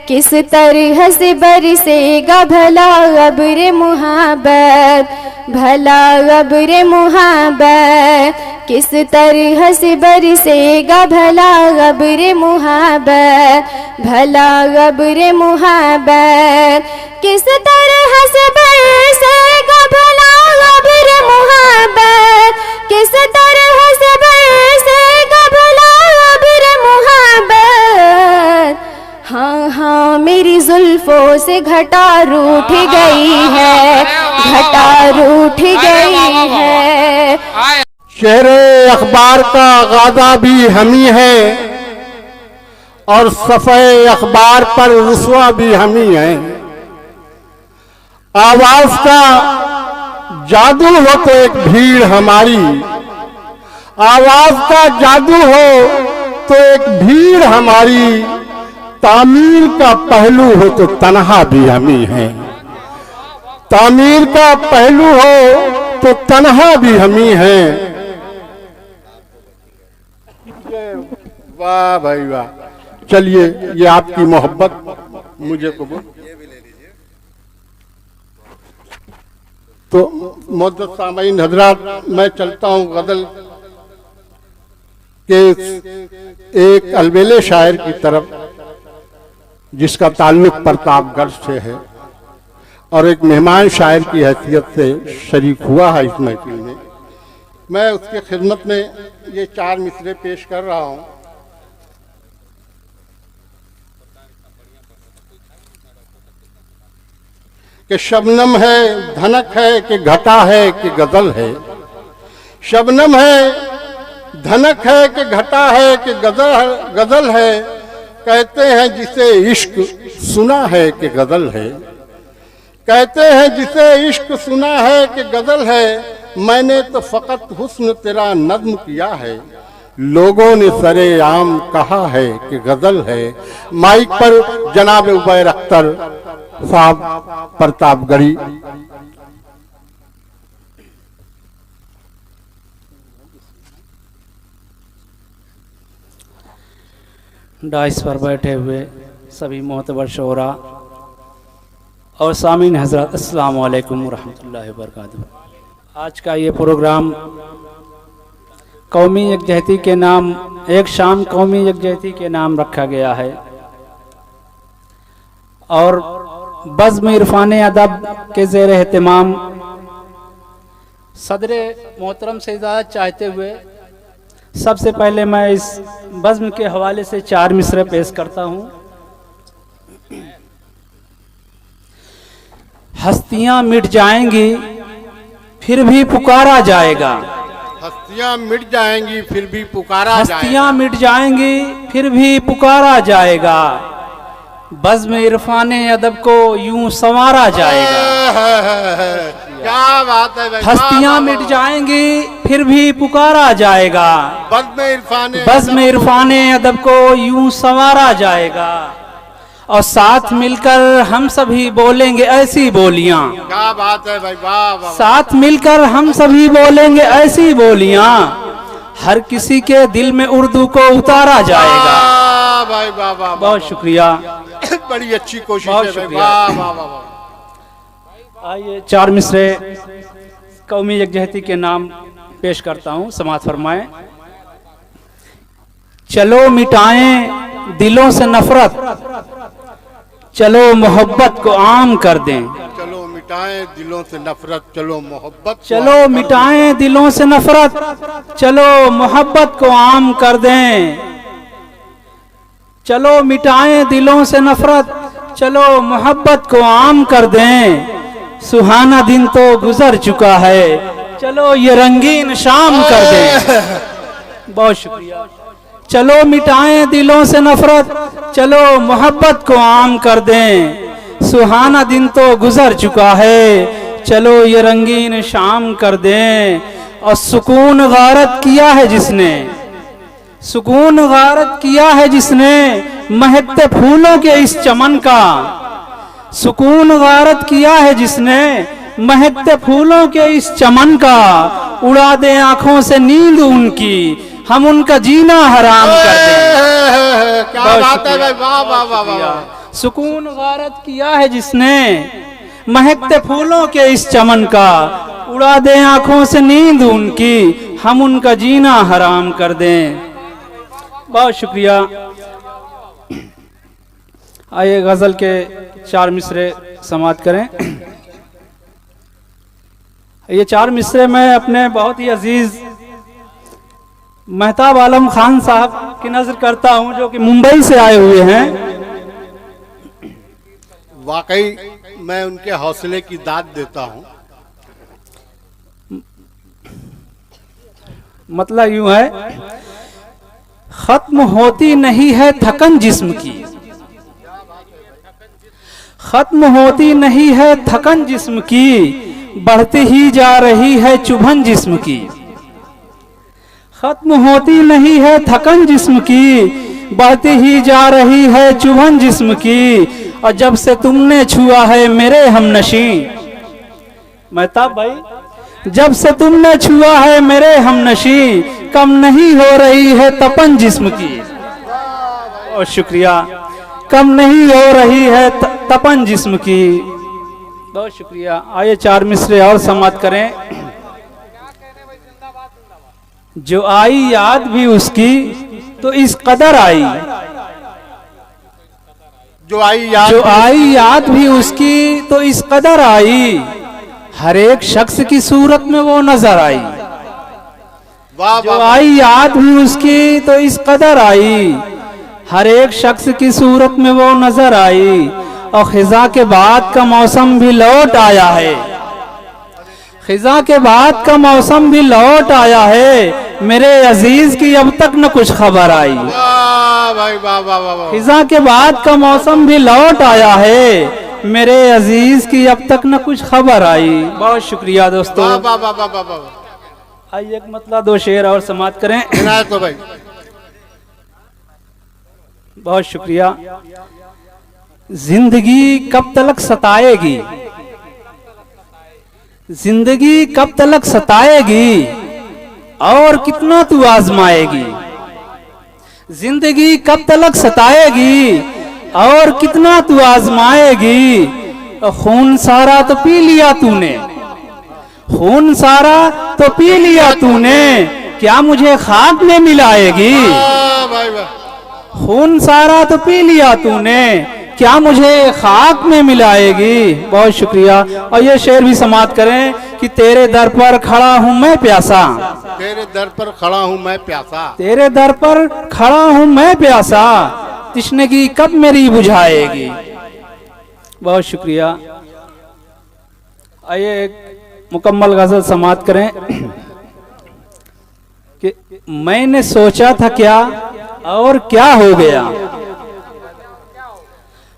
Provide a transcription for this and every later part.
किस तरह से बरसेगा भला अब्र मुहब्बत, भला अब्र मुहब्बत, किस तरह से बरसेगा भला अब्र मुहब्बत, भला अब्र मुहब्बत, किस तरह से बरसेगा भला अब्र मुहब्बत, किस तरह से बरसेगा भला अब्र मुहब्बत। हाँ हाँ मेरी जुल्फों से घटा रूठ गई है, घटा रूठ गई है। शहरे अखबार का गादा भी हमी है और सफ़े अखबार पर रुसवा भी हमी है। आवाज का जादू हो तो एक भीड़ हमारी, आवाज का जादू हो तो एक भीड़ हमारी, तामीर का पहलू हो तो तन्हा भी हमी है, तामीर का पहलू हो तो तन्हा भी हमी है। वाह भाई वाह, चलिए ये आपकी मोहब्बत मुझे कबूल। तो मुअज़्ज़ज़ सामईन हज़रात, मैं चलता हूँ गज़ल के एक अलबेले शायर की तरफ जिसका ताल्लुक प्रतापगढ़ से है और एक मेहमान शायर की हैसियत से शरीक हुआ है इस महफिल में। मैं उसके खिदमत में ये 4 मिसरे पेश कर रहा हूँ। कि शबनम है धनक है कि घटा है कि गजल है, शबनम है धनक है कि घटा है कि गजल है, कहते हैं जिसे इश्क सुना है कि गजल है, कहते हैं जिसे इश्क सुना है कि गजल है, मैंने तो फकत हुस्न तेरा नज्म किया है, लोगों ने सरे आम कहा है कि गजल है। माइक पर जनाब उबैर अख्तर साहब प्रतापगढ़ी। डाइस पर बैठे हुए सभी मोहतबर शोरा और सामीन हज़रात, अस्सलाम वालेकुम वरहमतुल्लाहि वबरकातुहू। आज का ये प्रोग्राम कौमी यकजहती के नाम, एक शाम कौमी यकजहती के नाम रखा गया है और बज़्म इरफान अदब के ज़ेर एहतमाम सदर मोहतरम से इजाज़त चाहते हुए सबसे पहले मैं इस बज़्म के हवाले से 4 मिसरे पेश करता हूँ। हस्तियाँ मिट जाएंगी फिर भी पुकारा जाएगा, हस्तियाँ मिट जाएंगी फिर भी पुकारा जाएगा, हस्तियाँ मिट जाएंगी फिर भी पुकारा जाएगा, बज़्म इरफान अदब को यूं संवारा जाएगा। क्या बात है भाई, हस्तियाँ मिट जाएंगी फिर भी पुकारा जाएगा, बज़्म इरफान अदब को यूं संवारा जाएगा, और साथ मिलकर हम सभी बोलेंगे ऐसी बोलियां। क्या बात है भाई, वाह वाह। साथ मिलकर हम सभी बोलेंगे ऐसी बोलियां, हर किसी के दिल में उर्दू को उतारा जाएगा। भाई वाह वाह, बहुत शुक्रिया, बड़ी अच्छी कोशिश बहुत है शुक्रिया। वाह वाह वाह। आइए 4 मिसरे कौमी यकजहती के नाम पेश करता हूँ, समाअत फरमाएं। चलो मिटाएं दिलों से नफरत, चलो मोहब्बत को आम कर दें, चलो मिटाएं दिलों से नफरत, चलो मोहब्बत, चलो मिटाएं दिलों से नफरत, चलो मोहब्बत को आम कर दें, चलो मिटाएं दिलों से नफरत, चलो मोहब्बत को आम कर दें, सुहाना दिन तो गुजर चुका है, चलो ये रंगीन शाम कर दें। बहुत शुक्रिया। चलो मिटाएं दिलों से नफरत, चलो मोहब्बत को आम कर दें, सुहाना दिन तो गुजर चुका है, चलो ये रंगीन शाम कर दें। और सुकून गारत किया है जिसने, सुकून गारत किया है जिसने महकते फूलों के इस चमन का, सुकून गारत किया है जिसने महकते फूलों के इस चमन का, उड़ा दे आंखों से नींद उनकी, हम उनका जीना हराम कर दें। क्या बात है भाई, वाह वाह वाह वाह। सुकून गारत किया है जिसने, महकते फूलों के इस चमन का, उड़ा दे आंखों से नींद उनकी, हम उनका जीना हराम कर दें। बहुत शुक्रिया। आइए गजल के 4 मिसरे समाप्त करें। ये 4 मिसरे मैं अपने बहुत ही अजीज मेहताब आलम खान साहब की नजर करता हूं, जो कि मुंबई से आए हुए हैं। वाकई मैं उनके हौसले की दाद देता हूं। मतलब यूं है, खत्म होती नहीं है थकन जिस्म की, खत्म होती नहीं है थकन जिस्म की, बढ़ती ही जा रही है चुभन जिस्म की। खत्म होती नहीं है थकन जिस्म की, बढ़ती ही जा रही है चुभन जिस्म की, और जब से तुमने छुआ है मेरे हमनशी, मेहताब भाई, जब से तुमने छुआ है मेरे हमनशी, कम नहीं हो रही है तपन जिस्म की। और शुक्रिया। कम नहीं हो रही है तपन जिस्म की। बहुत शुक्रिया। आइए 4 मिसरे और समाप्त करें। जो आई याद भी उसकी तो इस कदर आई, जो आई याद भी उसकी तो इस कदर आई, हर एक शख्स की सूरत में वो नजर आई। जो आई याद भी उसकी तो इस कदर आई, हर एक शख्स की सूरत में वो नजर आई, और खिजा के बाद का मौसम भी लौट आया है, खिजा के बाद का मौसम भी लौट आया है, मेरे अजीज की अब तक न कुछ खबर आई। खिजा के बाद का मौसम भी लौट आया है, मेरे अजीज की अब तक न कुछ खबर आई। बहुत शुक्रिया दोस्तों। आइए एक मतलब 2 शेर और समाप्त करें। तो भाई बहुत शुक्रिया। जिंदगी कब तलक सताएगी, जिंदगी कब तलक सताएगी, और कितना तू आजमाएगी। जिंदगी कब तलक सताएगी, और कितना तू आजमाएगी। खून सारा तो पी लिया तूने, खून सारा तो पी लिया तूने, क्या मुझे खाक में मिलाएगी। खून सारा तो पी लिया तूने, क्या मुझे खाक में मिलाएगी। बहुत शुक्रिया। और ये शेर भी समाप्त करें कि तेरे दर पर खड़ा हूं मैं प्यासा, तेरे दर पर खड़ा हूं मैं प्यासा, तेरे दर पर खड़ा हूं मैं प्यासा, तिश्नगी कब मेरी बुझाएगी। बहुत शुक्रिया। आइए एक मुकम्मल गजल समाप्त करें कि मैंने सोचा था क्या और क्या हो गया,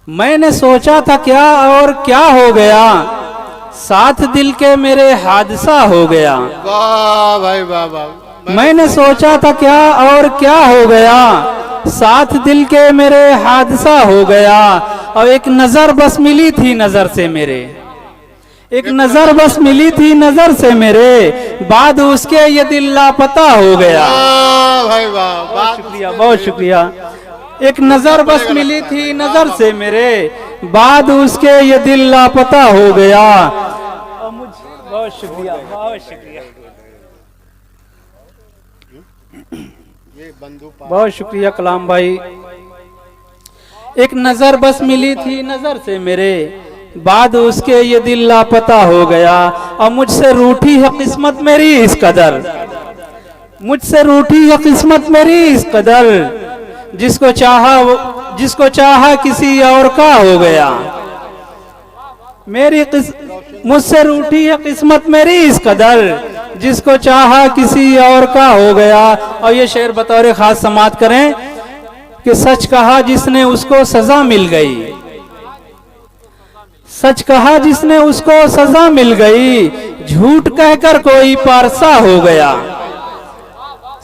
मैंने सोचा था क्या और क्या हो गया, साथ दिल के मेरे हादसा हो गया। वाह भाई वाह वाह। मैंने सोचा था क्या और क्या हो गया, साथ दिल के मेरे हादसा हो गया, और एक नजर बस मिली थी नजर से मेरे, एक नजर बस मिली थी नजर से मेरे, बाद उसके ये दिल लापता हो गया। भाई वाह, बहुत शुक्रिया, बहुत शुक्रिया। एक नजर बस मिली थी नजर से मेरे, बाद उसके ये दिल लापता हो गया। और मुझे बहुत शुक्रिया, बहुत शुक्रिया, बहुत शुक्रिया कलाम भाई। एक नजर बस मिली थी नजर से मेरे, बाद उसके ये दिल लापता हो गया, और मुझसे रूठी है किस्मत मेरी इस कदर, मुझसे रूठी है किस्मत मेरी इस कदर, जिसको चाहा किसी और का हो गया। मुझसे रूठी है किस्मत मेरी इस कदर, जिसको चाहा किसी और का हो गया। और ये शेर बतौर खास समाप्त करें कि सच कहा जिसने उसको सजा मिल गई, सच कहा जिसने उसको सजा मिल गई, झूठ कहकर कोई पारसा हो गया।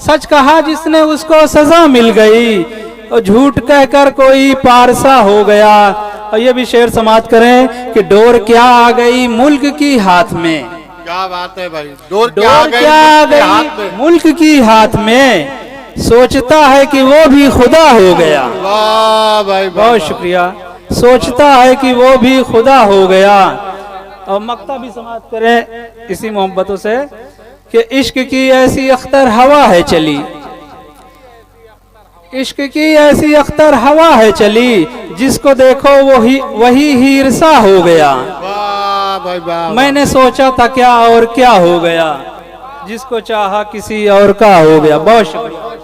सच कहा जिसने उसको सजा मिल गई, और झूठ कहकर कोई पारसा हो गया। और ये भी शेर समाप्त करें कि डोर क्या आ गई मुल्क की हाथ में, क्या बात है भाई, डोर क्या आ गई मुल्क की हाथ में, सोचता है कि वो भी खुदा हो गया। वाह भाई, बहुत शुक्रिया। सोचता है कि वो भी खुदा हो गया। और मक्ता भी समाप्त करें इसी मोहब्बतों से कि इश्क की ऐसी अख्तर हवा है चली, इश्क की ऐसी अख्तर हवा है चली, जिसको देखो वही ईर्षा हो गया। वाह भाई वाह। मैंने सोचा था क्या और क्या हो गया, जिसको चाहा किसी और का हो गया। बहुत शुक्रिया।